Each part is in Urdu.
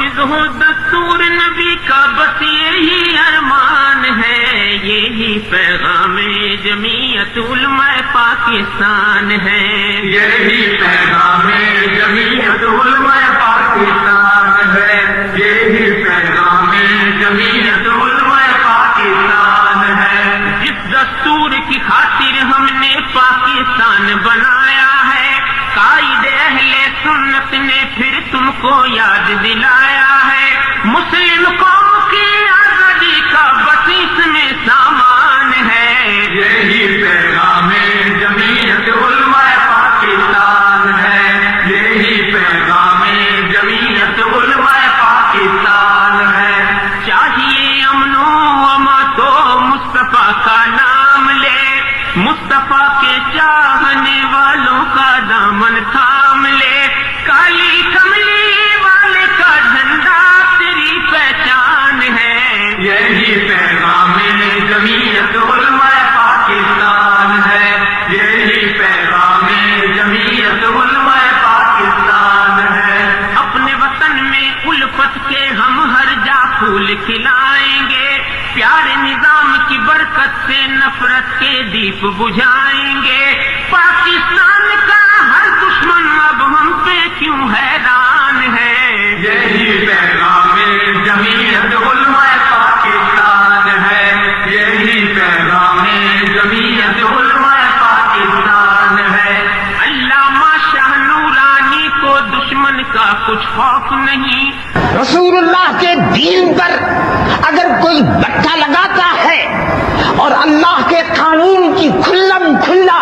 نافذ ہو دستور نبی کا بس یہی ارمان ہے، یہی پیغام جمعیت علماء پاکستان ہے، یہی پیغام جمعیت علماء پاکستان ہے، یہی پیغام جمعیت علماء پاکستان ہے۔ جس دستور کی خاطر ہم نے پاکستان بنایا ہے، قائد اہل سنت نے پھر تم کو یاد دلایا ہے، مسلم قوم کی آزادی کا بس اس میں سامان ہے، یہی پیغام جمعیت علماء پاکستان ہے، یہی پیغام جمعیت علماء پاکستان ہے۔ چاہیے امن و امان تو مصطفیٰ کا نام لے، مصطفیٰ کے چاہنے والوں کا دامن تھام لے، کالی کملی والے کا جھنڈا تیری پہچان ہے، یہی پیغام جمعیت علماء پاکستان ہے، یہی پیغام جمعیت علماء پاکستان ہے۔ اپنے وطن میں الفت کے ہم ہر جا پھول کھلائیں گے، پیارے نظام کی برکت سے نفرت کے دیپ بجھائیں گے، پاکستان کا ہر دشمن اب ہم پہ کیوں حیران ہے، یہی پیغام جمعیت علماء پاکستان ہے، یہی پیغام جمعیت علماء پاکستان ہے۔ علامہ شاہ نورانی کو دشمن کا کچھ خوف نہیں، رسول اللہ کے دین پر اگر کوئی بٹا لگاتا ہے اور اللہ کے قانون کی کھلم کھلا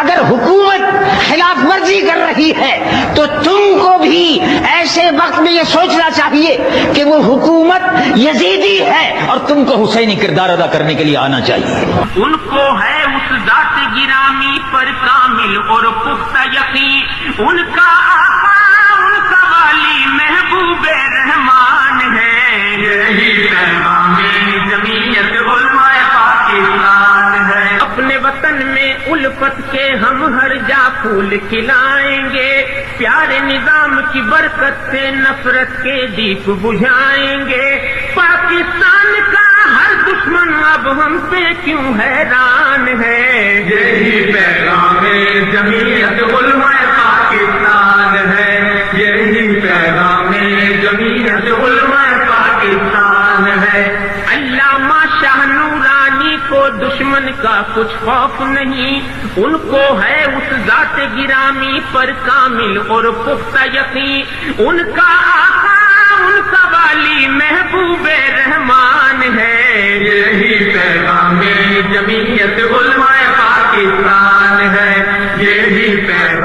اگر حکومت خلاف ورزی کر رہی ہے تو تم کو بھی ایسے وقت میں یہ سوچنا چاہیے کہ وہ حکومت یزیدی ہے اور تم کو حسینی کردار ادا کرنے کے لیے آنا چاہیے۔ ان کو ہے اس ذات گرامی پر کامل اور پختہ یقین، ان کا آقا ان کا والی محبوب رحمان ہے، یہی پیغام جمعیت علماء پاکستان ہے۔ اپنے وطن میں الفت کے ہم ہر جا پھول کھلائیں گے، پیارے نظام کی برکت سے نفرت کے دیپ بجھائیں گے، پاکستان کا ہر دشمن اب ہم پہ کیوں حیران ہے، یہی پیغام جمعیت علماء پاکستان ہے، یہی پیغام جمعیت علماء پاکستان ہے۔ علامہ شاہ نورانی کو دشمن کا کچھ خوف نہیں، ان کو ہے اس ذات گرامی پر کامل اور پختہ یقین، ان کا آقا ان کا والی محبوب رحمان ہے، یہی پیغام جمعیت علماء پاکستان ہے، یہی پیغام